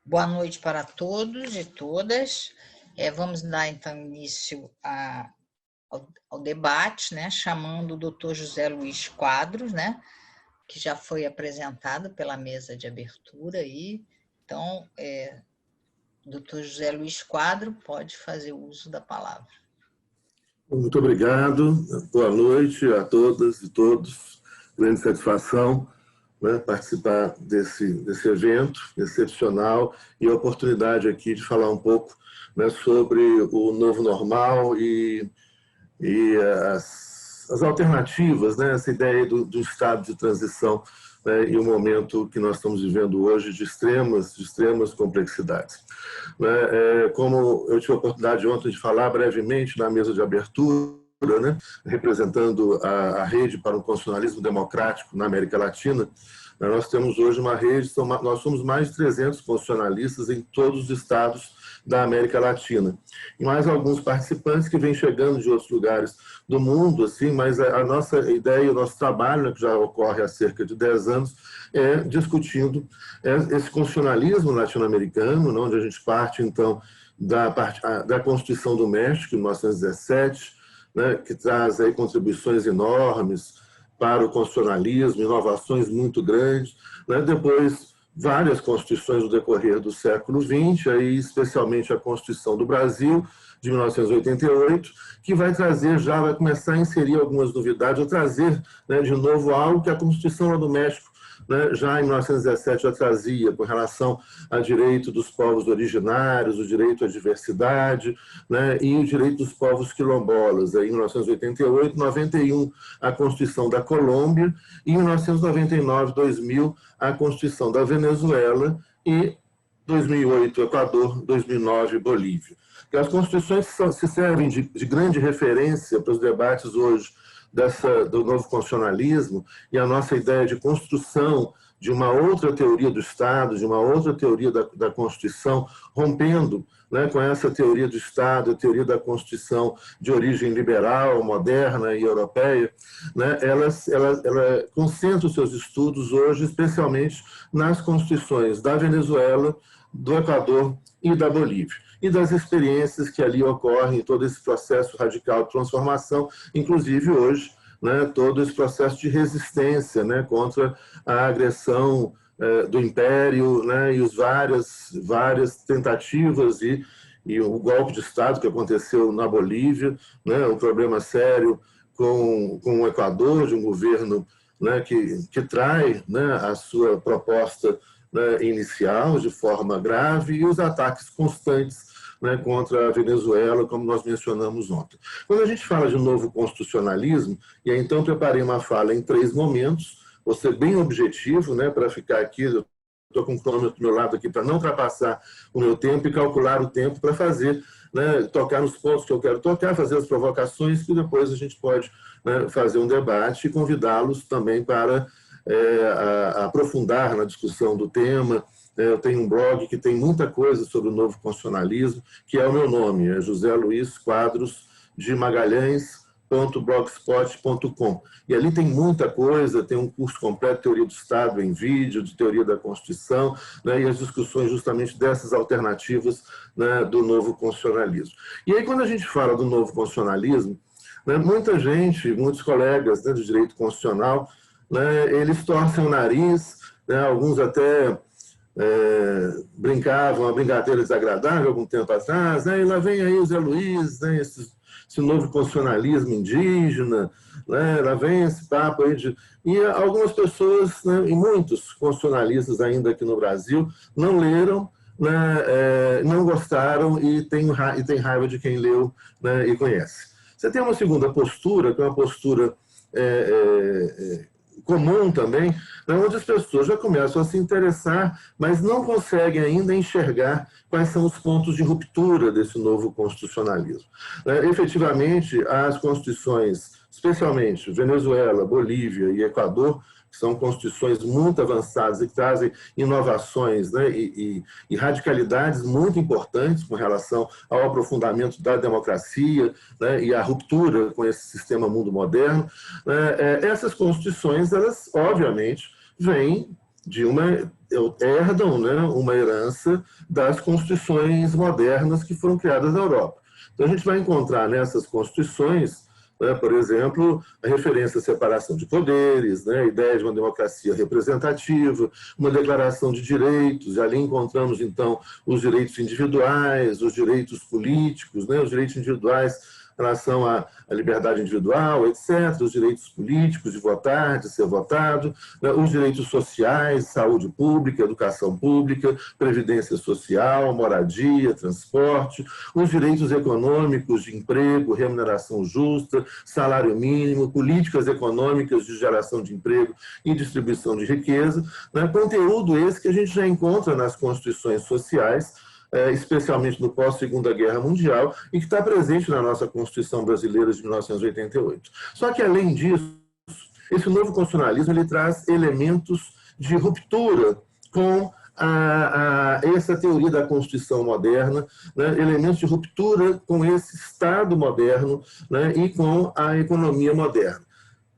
Boa noite para todos e todas. Vamos dar, então, início ao debate, né, chamando o doutor José Luiz Quadros, né, que já foi apresentado pela mesa de abertura aí. Então, doutor José Luiz Quadros pode fazer uso da palavra. Muito obrigado. Boa noite a todas e todos. Grande satisfação, né, participar desse evento excepcional e a oportunidade aqui de falar um pouco, né, sobre o novo normal e as alternativas, né, essa ideia do estado de transição, né, e o momento que nós estamos vivendo hoje de extremas complexidades. Como eu tive a oportunidade ontem de falar brevemente na mesa de abertura, né, representando a Rede para o Constitucionalismo Democrático na América Latina, nós temos hoje uma rede, nós somos mais de 300 constitucionalistas em todos os estados da América Latina. E mais alguns participantes que vêm chegando de outros lugares do mundo, assim, mas a nossa ideia, o nosso trabalho, né, que já ocorre há cerca de 10 anos, é discutindo esse constitucionalismo latino-americano, onde a gente parte, então, da Constituição do México, em 1917, né, que traz aí contribuições enormes para o constitucionalismo, inovações muito grandes, né? Depois, várias constituições no decorrer do século XX, aí, especialmente a Constituição do Brasil, de 1988, que vai começar a inserir algumas novidades, ou trazer, né, de novo algo que a Constituição lá do México, né, já em 1917 já trazia, com relação ao direito dos povos originários, o direito à diversidade, né, e o direito dos povos quilombolas. Aí, em 1988, 91, a Constituição da Colômbia, e em 1999, 2000, a Constituição da Venezuela, e 2008, Equador, 2009, Bolívia. As constituições se servem de grande referência para os debates hoje do novo constitucionalismo e a nossa ideia de construção de uma outra teoria do Estado, de uma outra teoria da Constituição, rompendo, né, com essa teoria do Estado, a teoria da Constituição de origem liberal, moderna e europeia, né, ela concentra os seus estudos hoje, especialmente nas constituições da Venezuela, do Equador e da Bolívia, e das experiências que ali ocorrem, todo esse processo radical de transformação, inclusive hoje, né, todo esse processo de resistência, né, contra a agressão do Império, né, e as várias tentativas e o golpe de Estado que aconteceu na Bolívia, né, um problema sério com o Equador, de um governo, né, que trai, né, a sua proposta, né, inicial de forma grave, e os ataques constantes, né, contra a Venezuela, como nós mencionamos ontem. Quando a gente fala de novo constitucionalismo, e aí então preparei uma fala em 3 momentos, vou ser bem objetivo, né, para ficar aqui, eu estou com o cronômetro do meu lado aqui para não ultrapassar o meu tempo e calcular o tempo para fazer, né, tocar nos pontos que eu quero tocar, fazer as provocações, que depois a gente pode, né, fazer um debate e convidá-los também para aprofundar na discussão do tema. Eu tenho um blog que tem muita coisa sobre o novo constitucionalismo, que é o meu nome, é José Luiz Quadros de Magalhães.blogspot.com. E ali tem muita coisa, tem um curso completo de teoria do Estado em vídeo, de teoria da Constituição, né, e as discussões justamente dessas alternativas, né, do novo constitucionalismo. E aí, quando a gente fala do novo constitucionalismo, né, muita gente, muitos colegas, né, de direito constitucional, né, eles torcem o nariz, né, alguns até brincavam, uma brincadeira desagradável algum tempo atrás, né, e lá vem aí o Zé Luiz, né, esse novo constitucionalismo indígena, né, lá vem esse papo aí de... E algumas pessoas, né, e muitos constitucionalistas ainda aqui no Brasil, não leram, né, não gostaram e tem raiva de quem leu, né, e conhece. Você tem uma segunda postura, que é uma postura comum também, onde as pessoas já começam a se interessar, mas não conseguem ainda enxergar quais são os pontos de ruptura desse novo constitucionalismo. Efetivamente, as constituições, especialmente Venezuela, Bolívia e Equador, que são constituições muito avançadas e que trazem inovações, né, e radicalidades muito importantes com relação ao aprofundamento da democracia, né, e à ruptura com esse sistema mundo moderno. Essas constituições, elas, obviamente, vêm herdam, né, uma herança das constituições modernas que foram criadas na Europa. Então, a gente vai encontrar nessas constituições, né, por exemplo, a referência à separação de poderes, né, a ideia de uma democracia representativa, uma declaração de direitos, e ali encontramos, então, os direitos individuais, os direitos políticos, né, os direitos individuais em relação à liberdade individual, etc., os direitos políticos de votar, de ser votado, né, os direitos sociais, saúde pública, educação pública, previdência social, moradia, transporte, os direitos econômicos de emprego, remuneração justa, salário mínimo, políticas econômicas de geração de emprego e distribuição de riqueza, né, conteúdo esse que a gente já encontra nas constituições sociais, especialmente no pós-Segunda Guerra Mundial, e que está presente na nossa Constituição Brasileira de 1988. Só que, além disso, esse novo constitucionalismo ele traz elementos de ruptura com essa teoria da Constituição moderna, né, elementos de ruptura com esse Estado moderno, né, e com a economia moderna.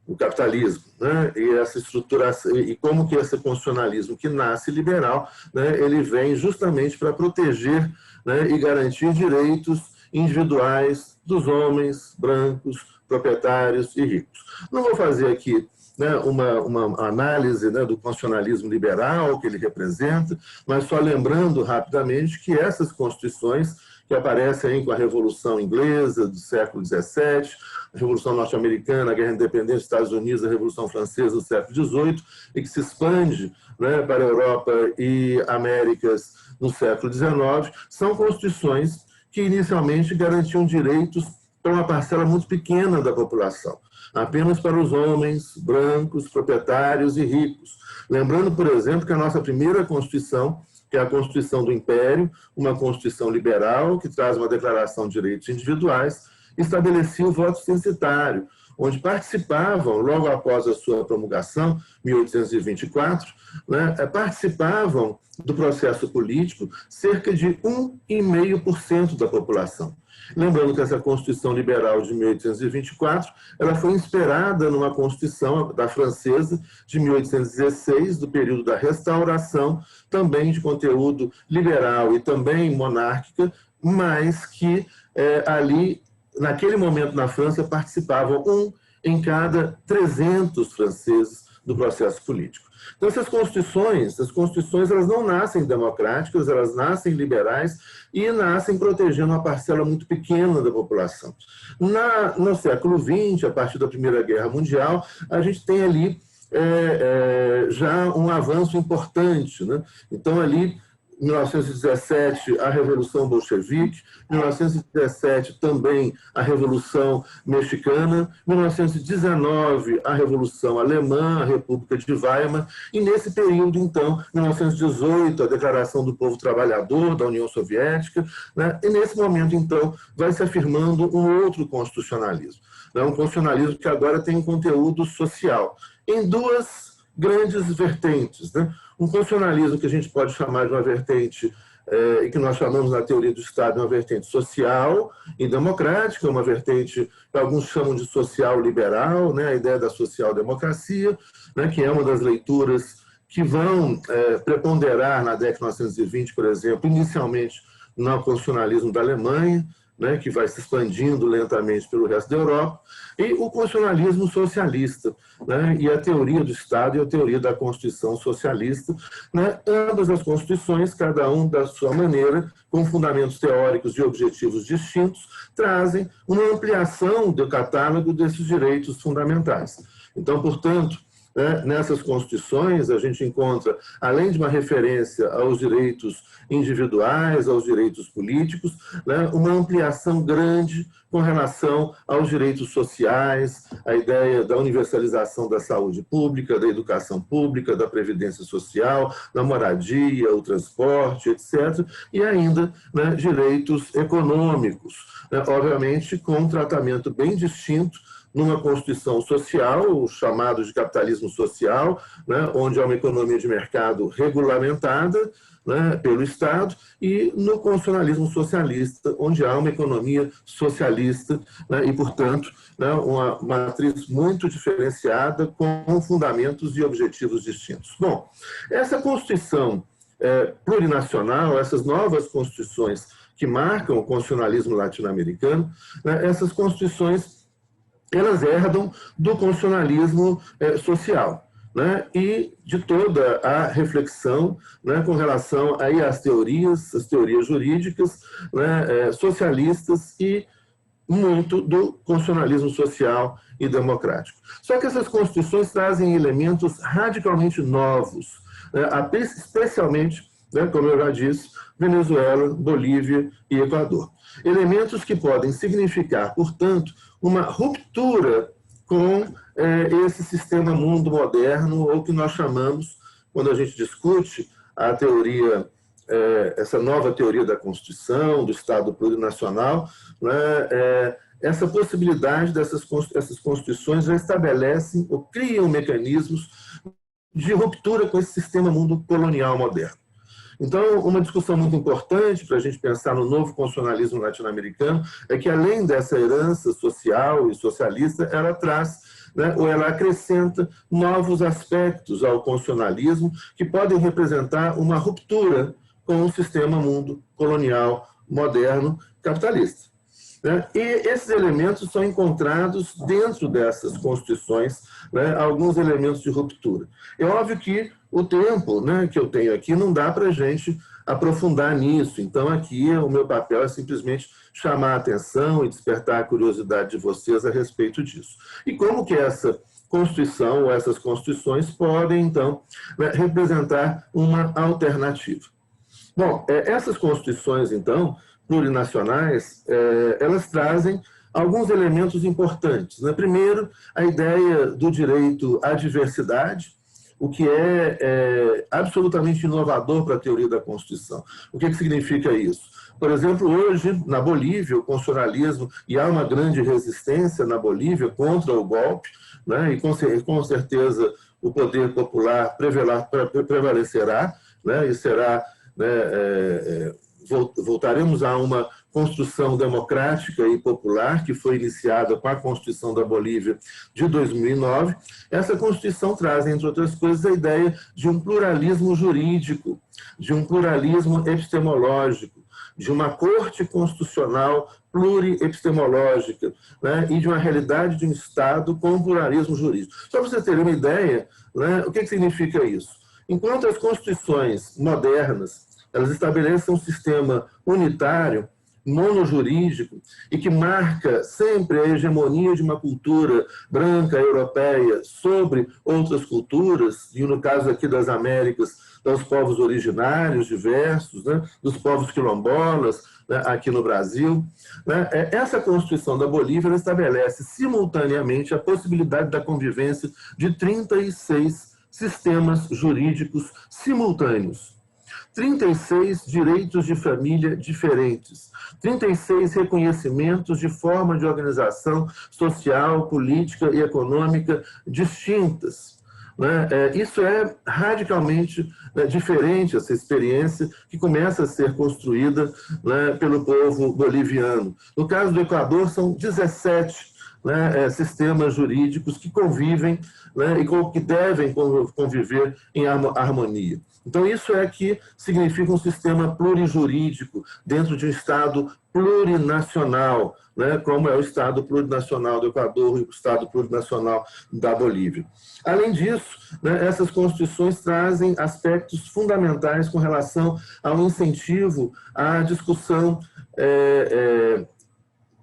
O capitalismo, né, e essa estruturação, e como que esse constitucionalismo que nasce liberal, né, ele vem justamente para proteger, né, e garantir direitos individuais dos homens brancos, proprietários e ricos. Não vou fazer aqui, né, uma análise, né, do constitucionalismo liberal que ele representa, mas só lembrando rapidamente que essas constituições que aparecem aí com a Revolução Inglesa do século XVII, a Revolução Norte-Americana, a Guerra da Independência dos Estados Unidos, a Revolução Francesa do século XVIII, e que se expande, né, para a Europa e Américas no século XIX, são constituições que inicialmente garantiam direitos para uma parcela muito pequena da população, apenas para os homens brancos, proprietários e ricos. Lembrando, por exemplo, que a nossa primeira Constituição, que é a Constituição do Império, uma Constituição liberal que traz uma declaração de direitos individuais, estabelecia o voto censitário, onde participavam, logo após a sua promulgação, 1824, né, participavam do processo político cerca de 1,5% da população. Lembrando que essa Constituição Liberal de 1824, ela foi inspirada numa Constituição da francesa de 1816, do período da Restauração, também de conteúdo liberal e também monárquica, mas que ali, naquele momento na França, participavam 1 em cada 300 franceses do processo político. Então, essas constituições elas não nascem democráticas, elas nascem liberais e nascem protegendo uma parcela muito pequena da população. No século XX, a partir da Primeira Guerra Mundial, a gente tem ali já um avanço importante, né? Então, ali, 1917, a Revolução Bolchevique, 1917 também a Revolução Mexicana, 1919 a Revolução Alemã, a República de Weimar, e nesse período, então, 1918, a Declaração do Povo Trabalhador da União Soviética, né? E nesse momento, então, vai se afirmando um outro constitucionalismo, né? Um constitucionalismo que agora tem um conteúdo social, em duas grandes vertentes, né? Um constitucionalismo que a gente pode chamar de uma vertente, e que nós chamamos na teoria do Estado de uma vertente social e democrática, uma vertente que alguns chamam de social-liberal, né? A ideia da social-democracia, né? Que é uma das leituras que vão preponderar na década de 1920, por exemplo, inicialmente no constitucionalismo da Alemanha, né, que vai se expandindo lentamente pelo resto da Europa, e o constitucionalismo socialista, né, e a teoria do Estado e a teoria da Constituição socialista, né, ambas as constituições, cada um da sua maneira, com fundamentos teóricos e objetivos distintos, trazem uma ampliação do catálogo desses direitos fundamentais. Então, portanto, nessas constituições, a gente encontra, além de uma referência aos direitos individuais, aos direitos políticos, né, uma ampliação grande com relação aos direitos sociais, a ideia da universalização da saúde pública, da educação pública, da previdência social, da moradia, o transporte, etc., e ainda, né, direitos econômicos, né, obviamente com um tratamento bem distinto numa Constituição social, o chamado de capitalismo social, né, onde há uma economia de mercado regulamentada, né, pelo Estado, e no constitucionalismo socialista, onde há uma economia socialista, né, e, portanto, né, uma matriz muito diferenciada com fundamentos e objetivos distintos. Bom, essa Constituição plurinacional, essas novas constituições que marcam o constitucionalismo latino-americano, né, essas constituições, elas herdam do constitucionalismo social, né, e de toda a reflexão, né, com relação aí às teorias, as teorias jurídicas, né, socialistas e muito do constitucionalismo social e democrático. Só que essas constituições trazem elementos radicalmente novos, né, especialmente, né, como eu já disse, Venezuela, Bolívia e Equador. Elementos que podem significar, portanto, uma ruptura com esse sistema mundo moderno, ou que nós chamamos, quando a gente discute a teoria, essa nova teoria da Constituição, do Estado plurinacional, né, essa possibilidade essas constituições já estabelecem ou criam mecanismos de ruptura com esse sistema mundo colonial moderno. Então, uma discussão muito importante para a gente pensar no novo constitucionalismo latino-americano é que, além dessa herança social e socialista, ela traz, né, ou ela acrescenta novos aspectos ao constitucionalismo que podem representar uma ruptura com o sistema mundo colonial moderno capitalista. E esses elementos são encontrados dentro dessas constituições, né, alguns elementos de ruptura. É óbvio que o tempo, né, que eu tenho aqui não dá para a gente aprofundar nisso, então aqui o meu papel é simplesmente chamar a atenção e despertar a curiosidade de vocês a respeito disso. E como que essa Constituição ou essas constituições podem, então, né, representar uma alternativa. Bom, essas constituições, então, plurinacionais, elas trazem alguns elementos importantes, né? Primeiro, a ideia do direito à diversidade, o que é absolutamente inovador para a teoria da Constituição. O que significa isso? Por exemplo, hoje, na Bolívia, o constitucionalismo, e há uma grande resistência na Bolívia contra o golpe, né? E com certeza o poder popular prevalecerá, né? E será, né, voltaremos a uma construção democrática e popular que foi iniciada com a Constituição da Bolívia de 2009. Essa Constituição traz, entre outras coisas, a ideia de um pluralismo jurídico, de um pluralismo epistemológico, de uma corte constitucional pluriepistemológica, né, e de uma realidade de um Estado com pluralismo jurídico. Só para você ter uma ideia, né, o que significa isso? Enquanto as constituições modernas elas estabelecem um sistema unitário, monojurídico, e que marca sempre a hegemonia de uma cultura branca, europeia, sobre outras culturas, e no caso aqui das Américas, dos povos originários diversos, né, dos povos quilombolas, né, aqui no Brasil. Né, essa Constituição da Bolívia ela estabelece simultaneamente a possibilidade da convivência de 36 sistemas jurídicos simultâneos. 36 direitos de família diferentes, 36 reconhecimentos de forma de organização social, política e econômica distintas. Né? Isso é radicalmente diferente, essa experiência que começa a ser construída, né, pelo povo boliviano. No caso do Equador, são 17 sistemas jurídicos que convivem, né, e que devem conviver em harmonia. Então, isso é que significa um sistema plurijurídico dentro de um Estado plurinacional, né, como é o Estado plurinacional do Equador e o Estado plurinacional da Bolívia. Além disso, né, essas constituições trazem aspectos fundamentais com relação ao incentivo à discussão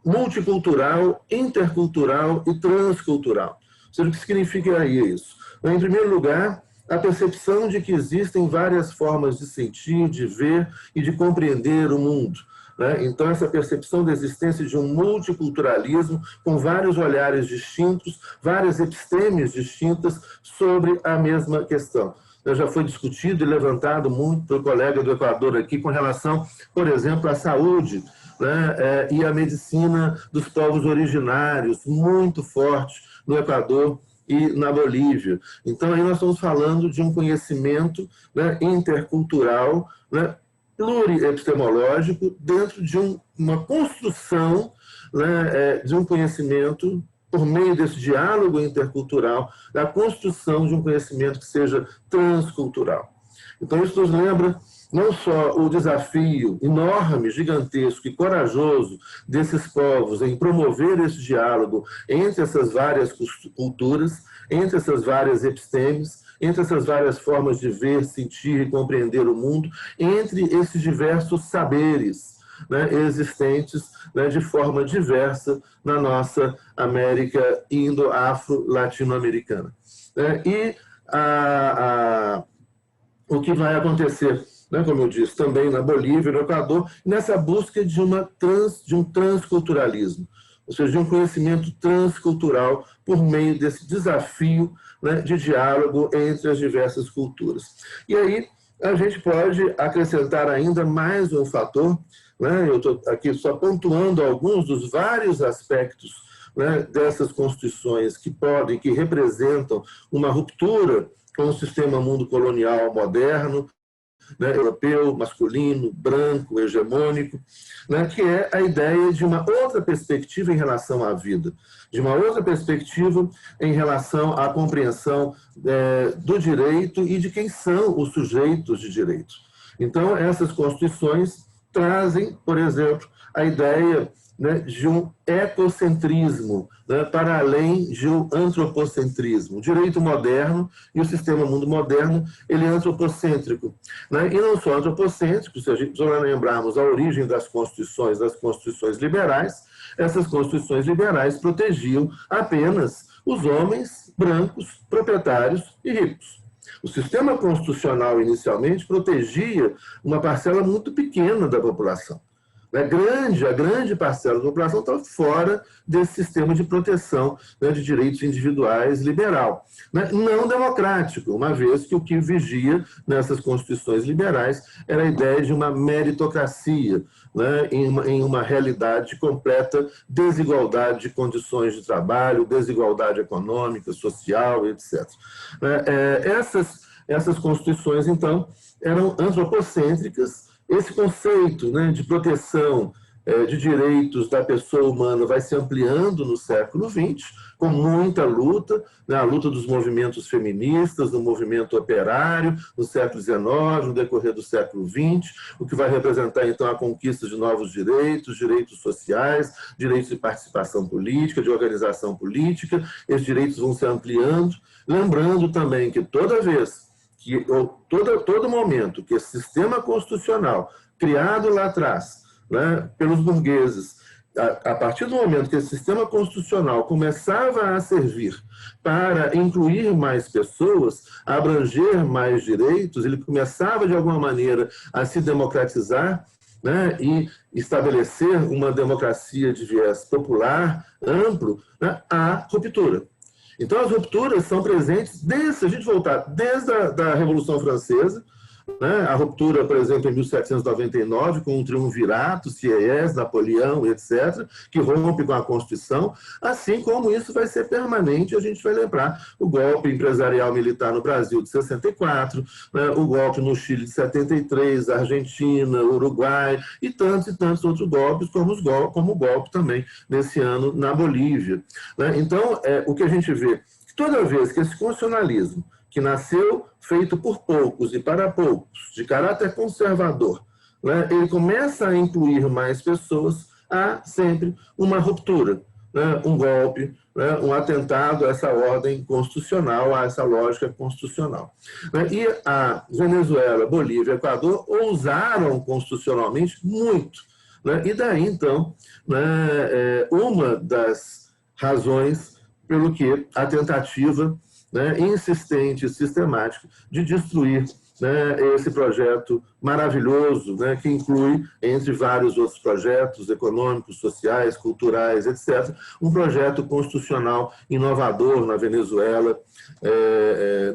multicultural, intercultural e transcultural. Ou seja, o que significa isso? Em primeiro lugar, a percepção de que existem várias formas de sentir, de ver e de compreender o mundo. Né? Então, essa percepção da existência de um multiculturalismo com vários olhares distintos, várias epistêmias distintas sobre a mesma questão. Já foi discutido e levantado muito pelo colega do Equador aqui com relação, por exemplo, à saúde, né, e a medicina dos povos originários, muito forte no Equador e na Bolívia. Então, aí nós estamos falando de um conhecimento, né, intercultural, né, pluriepistemológico, dentro de uma construção, né, de um conhecimento, por meio desse diálogo intercultural, da construção de um conhecimento que seja transcultural. Então, isso nos lembra não só o desafio enorme, gigantesco e corajoso desses povos em promover esse diálogo entre essas várias culturas, entre essas várias epistemes, entre essas várias formas de ver, sentir e compreender o mundo, entre esses diversos saberes, né, existentes, né, de forma diversa na nossa América indo-afro-latino-americana. E o que vai acontecer, né, como eu disse, também na Bolívia, no Equador, nessa busca de um transculturalismo, ou seja, de um conhecimento transcultural por meio desse desafio, né, de diálogo entre as diversas culturas. E aí a gente pode acrescentar ainda mais um fator, né, eu estou aqui só pontuando alguns dos vários aspectos, né, dessas constituições que representam uma ruptura com o sistema mundo colonial moderno, né, europeu, masculino, branco, hegemônico, né, que é a ideia de uma outra perspectiva em relação à vida, de uma outra perspectiva em relação à compreensão do direito e de quem são os sujeitos de direito. Então, essas constituições trazem, por exemplo, a ideia, né, de um ecocentrismo, né, para além de um antropocentrismo. O direito moderno e o sistema mundo moderno, ele é antropocêntrico, né? E não só antropocêntrico, se a gente lembrarmos a origem das constituições liberais, essas constituições liberais protegiam apenas os homens brancos, proprietários e ricos. O sistema constitucional, inicialmente, protegia uma parcela muito pequena da população. A grande parcela da população está fora desse sistema de proteção, né, de direitos individuais liberal, né, não democrático, uma vez que o que vigia nessas constituições liberais era a ideia de uma meritocracia, né, em uma realidade de completa desigualdade de condições de trabalho, desigualdade econômica, social, etc. Essas constituições, então, eram antropocêntricas. Esse conceito, né, de proteção de direitos da pessoa humana vai se ampliando no século XX, com muita luta, né, a luta dos movimentos feministas, do movimento operário, no século XIX, no decorrer do século XX, o que vai representar, então, a conquista de novos direitos, direitos sociais, direitos de participação política, de organização política. Esses direitos vão se ampliando, lembrando também que toda vez que todo momento que esse sistema constitucional, criado lá atrás, né, pelos burgueses, a partir do momento que esse sistema constitucional começava a servir para incluir mais pessoas, a abranger mais direitos, ele começava, de alguma maneira, a se democratizar, né, e estabelecer uma democracia de viés popular, amplo, né, há ruptura. Então, as rupturas são presentes, se a gente voltar desde a Revolução Francesa, né, a ruptura, por exemplo, em 1799, com o triunvirato, Sieyès, Napoleão, etc., que rompe com a Constituição, assim como isso vai ser permanente, a gente vai lembrar o golpe empresarial militar no Brasil de 64, né, o golpe no Chile de 73, Argentina, Uruguai, e tantos outros golpes, como o golpe também nesse ano na Bolívia. Né? Então, o que a gente vê, toda vez que esse constitucionalismo, que nasceu feito por poucos e para poucos, de caráter conservador, né, ele começa a incluir mais pessoas, há sempre uma ruptura, né, um golpe, né, um atentado a essa ordem constitucional, a essa lógica constitucional. Né, e a Venezuela, Bolívia e Equador ousaram constitucionalmente muito. Né, e daí, então, né, uma das razões pelo que a tentativa, né, insistente e sistemática de destruir, né, esse projeto maravilhoso, né, que inclui, entre vários outros projetos econômicos, sociais, culturais, etc., um projeto constitucional inovador na Venezuela,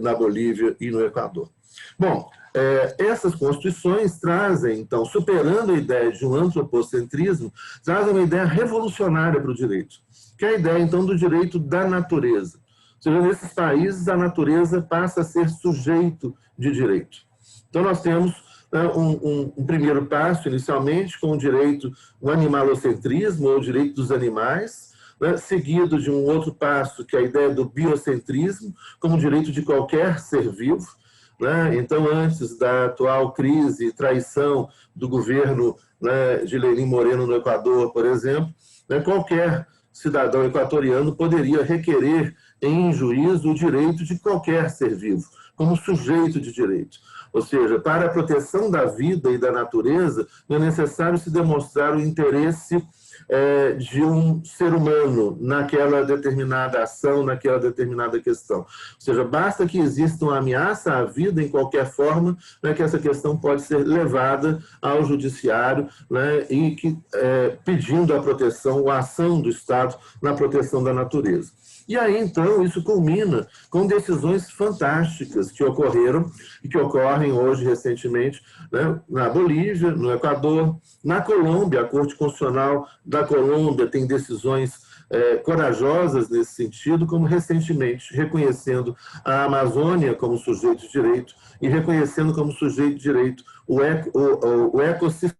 na Bolívia e no Equador. Bom, essas constituições trazem, então, superando a ideia de um antropocentrismo, trazem uma ideia revolucionária para o direito, que é a ideia, então, do direito da natureza. Ou seja, nesses países a natureza passa a ser sujeito de direito. Então nós temos um primeiro passo, inicialmente, com o direito, o animalocentrismo, ou o direito dos animais, né, seguido de um outro passo, que é a ideia do biocentrismo, como direito de qualquer ser vivo. Né? Então, antes da atual crise e traição do governo, né, de Lenín Moreno no Equador, por exemplo, né, qualquer cidadão equatoriano poderia requerer em juízo o direito de qualquer ser vivo, como sujeito de direito. Ou seja, para a proteção da vida e da natureza, não é necessário se demonstrar o interesse de um ser humano naquela determinada ação, naquela determinada questão. Ou seja, basta que exista uma ameaça à vida em qualquer forma, né, que essa questão pode ser levada ao judiciário, né, e que, pedindo a proteção, a ação do Estado na proteção da natureza. E aí, então, isso culmina com decisões fantásticas que ocorreram e que ocorrem hoje, recentemente, né, na Bolívia, no Equador, na Colômbia. A Corte Constitucional da Colômbia tem decisões corajosas nesse sentido, como recentemente reconhecendo a Amazônia como sujeito de direito e reconhecendo como sujeito de direito o ecossistema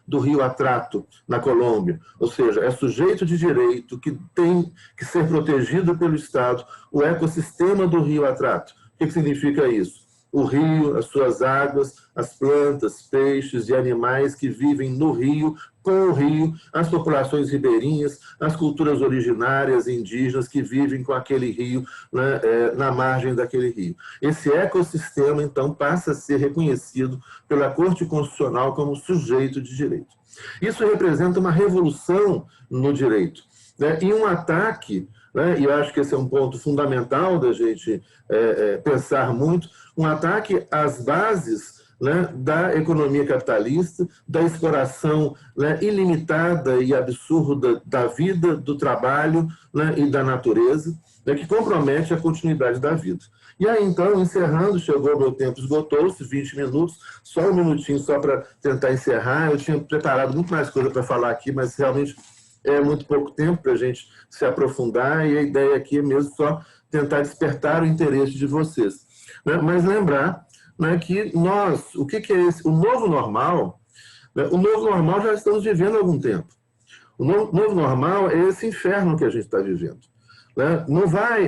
do Rio Atrato, na Colômbia. Ou seja, é sujeito de direito que tem que ser protegido pelo Estado o ecossistema do Rio Atrato. O que significa isso? O rio, as suas águas, as plantas, peixes e animais que vivem no rio, com o rio, as populações ribeirinhas, as culturas originárias indígenas que vivem com aquele rio, né, na margem daquele rio. Esse ecossistema, então, passa a ser reconhecido pela Corte Constitucional como sujeito de direito. Isso representa uma revolução no direito, né, e um ataque, né, e eu acho que esse é um ponto fundamental da gente pensar muito, um ataque às bases, né, da economia capitalista, da exploração, né, ilimitada e absurda da vida, do trabalho, né, e da natureza, né, que compromete a continuidade da vida. E aí, então, encerrando, chegou o meu tempo, esgotou-se, 20 minutos, só um minutinho só para tentar encerrar. Eu tinha preparado muito mais coisa para falar aqui, mas realmente é muito pouco tempo para a gente se aprofundar, e a ideia aqui é mesmo só tentar despertar o interesse de vocês. Né? Mas lembrar, né, que nós, o que é esse? O novo normal, né, o novo normal já estamos vivendo há algum tempo. O novo normal é esse inferno que a gente está vivendo. Né?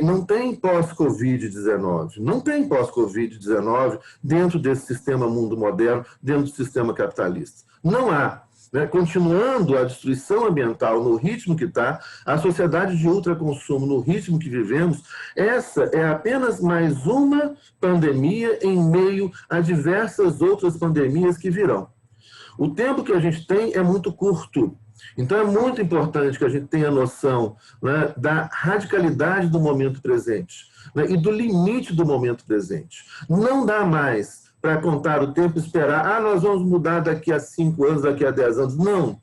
Não tem pós-Covid-19, não tem pós-Covid-19 dentro desse sistema mundo moderno, dentro do sistema capitalista. Não há. Né? Continuando a destruição ambiental no ritmo que está, a sociedade de ultraconsumo no ritmo que vivemos, essa é apenas mais uma pandemia em meio a diversas outras pandemias que virão. O tempo que a gente tem é muito curto. Então é muito importante que a gente tenha noção, né, da radicalidade do momento presente, né, e do limite do momento presente. Não dá mais para contar o tempo e esperar, nós vamos mudar daqui a 5 anos, daqui a 10 anos. Não.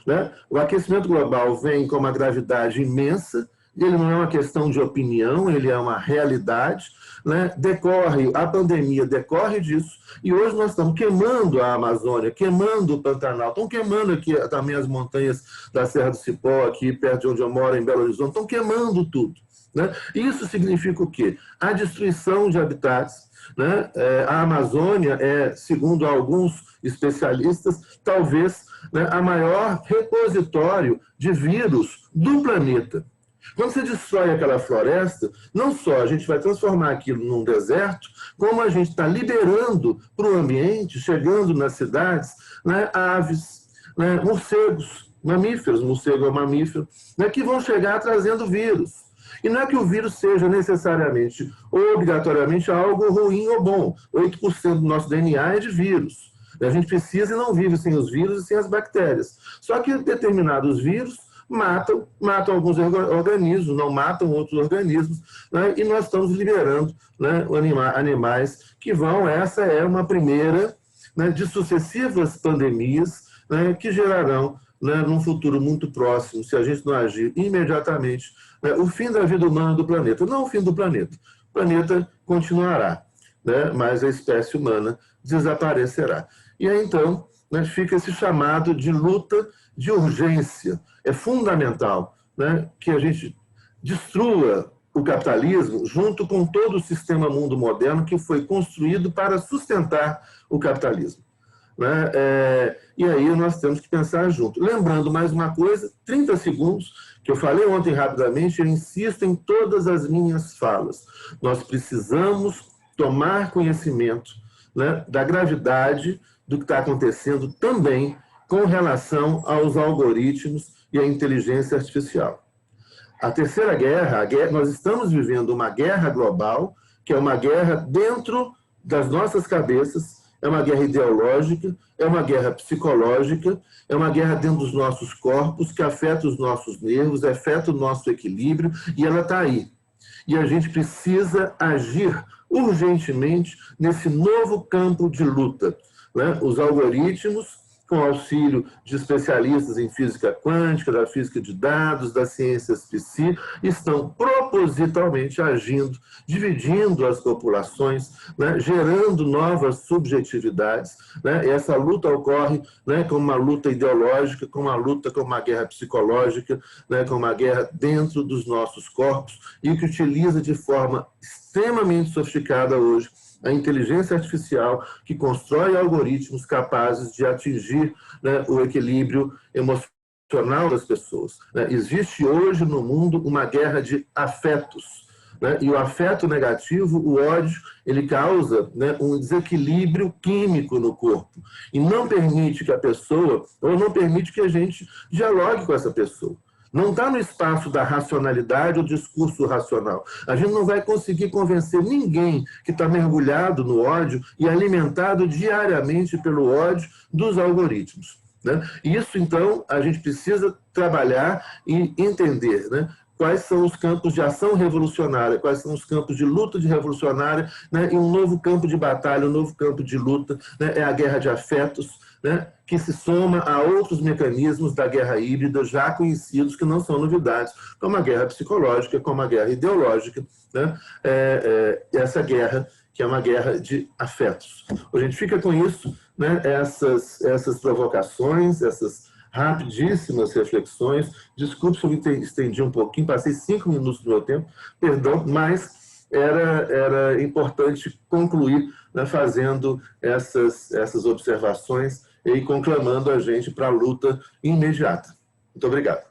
Né? O aquecimento global vem com uma gravidade imensa, ele não é uma questão de opinião, ele é uma realidade, né? A pandemia decorre disso, e hoje nós estamos queimando a Amazônia, queimando o Pantanal, estão queimando aqui também as montanhas da Serra do Cipó, aqui perto de onde eu moro, em Belo Horizonte, estão queimando tudo. Né? Isso significa o quê? A destruição de habitats. Né? A Amazônia é, segundo alguns especialistas, talvez, né, a maior repositório de vírus do planeta. Quando você destrói aquela floresta, não só a gente vai transformar aquilo num deserto, como a gente está liberando para o ambiente, chegando nas cidades, né, aves, né, morcegos, mamíferos, morcego é um mamífero, né, que vão chegar trazendo vírus. E não é que o vírus seja necessariamente ou obrigatoriamente algo ruim ou bom. 8% do nosso DNA é de vírus. A gente precisa e não vive sem os vírus e sem as bactérias. Só que determinados vírus matam alguns organismos, não matam outros organismos, né? E nós estamos liberando, né, animais que vão, essa é uma primeira, né, de sucessivas pandemias, né, que gerarão, né, num futuro muito próximo, se a gente não agir imediatamente, né, o fim da vida humana do planeta. Não o fim do planeta. O planeta continuará, né, mas a espécie humana desaparecerá. E aí, então, né, fica esse chamado de luta de urgência. É fundamental, né, que a gente destrua o capitalismo junto com todo o sistema mundo moderno que foi construído para sustentar o capitalismo. Né? E aí nós temos que pensar junto. Lembrando mais uma coisa, 30 segundos, que eu falei ontem rapidamente, eu insisto em todas as minhas falas. Nós precisamos tomar conhecimento, né, da gravidade do que está acontecendo também com relação aos algoritmos e à inteligência artificial. A terceira guerra, nós estamos vivendo uma guerra global, que é uma guerra dentro das nossas cabeças, é uma guerra ideológica, é uma guerra psicológica, é uma guerra dentro dos nossos corpos, que afeta os nossos nervos, afeta o nosso equilíbrio, e ela está aí. E a gente precisa agir urgentemente nesse novo campo de luta, né? Os algoritmos, com auxílio de especialistas em física quântica, da física de dados, das ciências psi, estão propositalmente agindo, dividindo as populações, né, gerando novas subjetividades. Né, e essa luta ocorre, né, como uma luta ideológica, como uma guerra psicológica, né, como uma guerra dentro dos nossos corpos, e que utiliza de forma extremamente sofisticada hoje a inteligência artificial, que constrói algoritmos capazes de atingir, né, o equilíbrio emocional das pessoas. Né? Existe hoje no mundo uma guerra de afetos, né? E o afeto negativo, o ódio, ele causa, né, um desequilíbrio químico no corpo e não permite que a pessoa, ou não permite que a gente dialogue com essa pessoa. Não está no espaço da racionalidade ou discurso racional. A gente não vai conseguir convencer ninguém que está mergulhado no ódio e alimentado diariamente pelo ódio dos algoritmos. Né? Isso, então, a gente precisa trabalhar e entender, né, quais são os campos de ação revolucionária, quais são os campos de luta de revolucionária, né, e um novo campo de batalha, um novo campo de luta, né, é a guerra de afetos, né, que se soma a outros mecanismos da guerra híbrida já conhecidos, que não são novidades, como a guerra psicológica, como a guerra ideológica, né, essa guerra que é uma guerra de afetos. A gente fica com isso, né, essas provocações, essas rapidíssimas reflexões. Desculpe se eu me estendi um pouquinho, passei 5 minutos do meu tempo, perdão, mas era importante concluir, né, fazendo essas observações e conclamando a gente para a luta imediata. Muito obrigado.